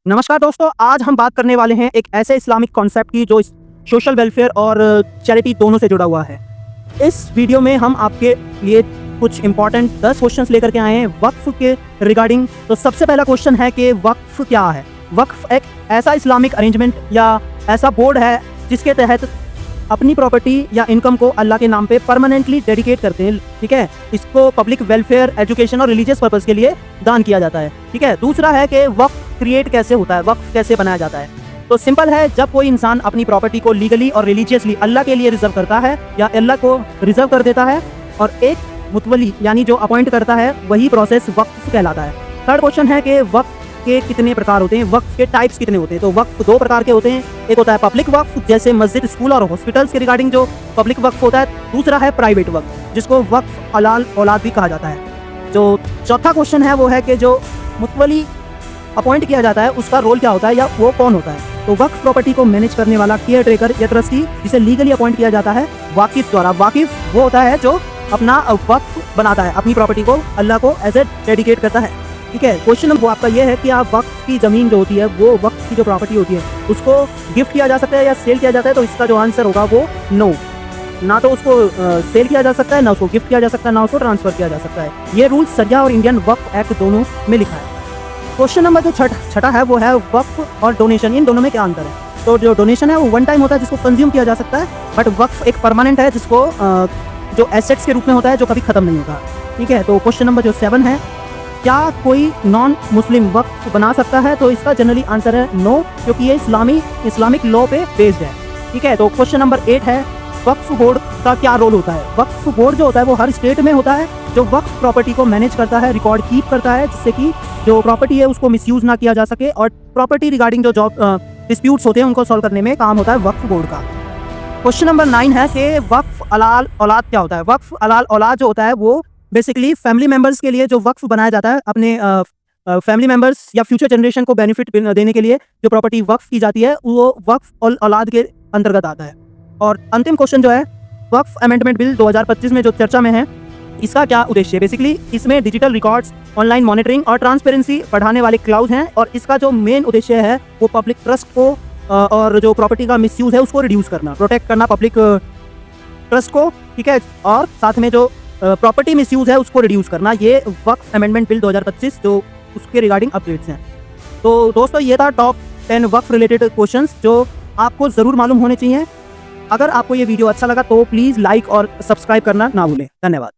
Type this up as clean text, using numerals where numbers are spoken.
नमस्कार दोस्तों, आज हम बात करने वाले हैं एक ऐसे इस्लामिक कॉन्सेप्ट की जो सोशल वेलफेयर और चैरिटी दोनों से जुड़ा हुआ है। इस वीडियो में हम आपके लिए कुछ इंपॉर्टेंट 10 क्वेश्चंस लेकर के आए हैं वक्फ के रिगार्डिंग। तो सबसे पहला क्वेश्चन है कि वक्फ क्या है। वक्फ एक ऐसा इस्लामिक अरेंजमेंट या ऐसा बोर्ड है जिसके तहत अपनी प्रॉपर्टी या इनकम को अल्लाह के नाम पे परमानेंटली डेडिकेट करते हैं। ठीक है, इसको पब्लिक वेलफेयर, एजुकेशन और रिलीजियस पर्पस के लिए दान किया जाता है। ठीक है, दूसरा है कि वक्फ क्रिएट कैसे होता है, वक्फ कैसे बनाया जाता है। तो सिंपल है, जब कोई इंसान अपनी प्रॉपर्टी को लीगली और रिलीजियसली अल्लाह के लिए रिजर्व करता है या अल्लाह को रिजर्व कर देता है और एक मुतवली यानी जो अपॉइंट करता है, वही प्रोसेस वक्फ कहलाता है। थर्ड क्वेश्चन है कि वक्फ के कितने प्रकार होते हैं, वक्फ के टाइप्स कितने होते हैं। तो वक्फ दो प्रकार के होते हैं, एक होता है पब्लिक वक्फ जैसे मस्जिद, स्कूल और हॉस्पिटल्स के रिगार्डिंग जो पब्लिक वक्फ होता है। दूसरा है प्राइवेट वक्फ जिसको वक्फ हलाल औलाद भी कहा जाता है। जो चौथा क्वेश्चन है वो है कि जो मुतवली अपॉइंट किया जाता है उसका रोल क्या होता है या वो कौन होता है। तो वक्फ प्रॉपर्टी को मैनेज करने वाला केयर टेकर या ट्रस्टी जिसे लीगली अपॉइंट किया जाता है वाकिफ द्वारा। वाकिफ वो होता है जो अपना वक्फ बनाता है, अपनी प्रॉपर्टी को अल्लाह को एज ए डेडिकेट करता है। ठीक है, क्वेश्चन नंबर आपका ये है कि आप वक्फ की ज़मीन जो होती है, वो वक्फ की जो प्रॉपर्टी होती है उसको गिफ्ट किया जा सकता है या सेल किया जाता है। तो इसका जो आंसर होगा वो नो, ना तो उसको सेल किया जा सकता है, ना उसको गिफ्ट किया जा सकता है, ना उसको ट्रांसफ़र किया जा सकता है। ये रूल सरिया और इंडियन वक्फ एक्ट दोनों में लिखा है। क्वेश्चन नंबर जो छठा है वो है वक्फ और डोनेशन, इन दोनों में क्या अंतर है। तो जो डोनेशन है वो वन टाइम होता है जिसको कंज्यूम किया जा सकता है, बट वक्फ एक परमानेंट है जिसको जो एसेट्स के रूप में होता है जो कभी ख़त्म नहीं होता। ठीक है, तो क्वेश्चन नंबर जो 7 है, क्या कोई नॉन मुस्लिम वक्फ बना सकता है। तो इसका जनरली आंसर है नो, क्योंकि ये इस्लामिक लॉ पे बेस्ड है। ठीक है, तो क्वेश्चन नंबर 8 है, वक्फ बोर्ड का क्या रोल होता है। वक्फ बोर्ड जो होता है वो हर स्टेट में होता है, जो वक्फ प्रॉपर्टी को मैनेज करता है, रिकॉर्ड कीप करता है, जिससे कि जो प्रॉपर्टी है उसको मिसयूज ना किया जा सके और प्रॉपर्टी रिगार्डिंग जो जॉब डिस्प्यूट्स होते हैं उनको सॉल्व करने में काम होता है वक्फ बोर्ड का। क्वेश्चन नंबर 9 है कि वक्फ हलाल औलाद क्या होता है। वक्फ हलाल औलाद जो होता है वो बेसिकली फैमिली मेंबर्स के लिए जो वक्फ बनाया जाता है, अपने फैमिली मेंबर्स या फ्यूचर जनरेशन को बेनिफिट देने के लिए जो प्रॉपर्टी वक्फ की जाती है वो वक्फ और औलाद के अंतर्गत आता है। और अंतिम क्वेश्चन जो है, वक्फ अमेंडमेंट बिल 2025 में जो चर्चा में है, इसका क्या उद्देश्य है। बेसिकली इसमें डिजिटल रिकॉर्ड्स, ऑनलाइन मॉनिटरिंग और ट्रांसपेरेंसी बढ़ाने वाले क्लाउज हैं और इसका जो मेन उद्देश्य है वो पब्लिक ट्रस्ट को और जो प्रॉपर्टी का मिसयूज है उसको रिड्यूस करना, प्रोटेक्ट करना पब्लिक ट्रस्ट को। ठीक है, और साथ में जो प्रॉपर्टी मिसयूज है उसको रिड्यूस करना। ये वक्फ अमेंडमेंट बिल 2025 जो उसके रिगार्डिंग अपडेट्स हैं। तो दोस्तों ये था टॉप 10 वक्फ रिलेटेड क्वेश्चंस जो आपको ज़रूर मालूम होने चाहिए। अगर आपको ये वीडियो अच्छा लगा तो प्लीज़ लाइक और सब्सक्राइब करना ना भूलें। धन्यवाद।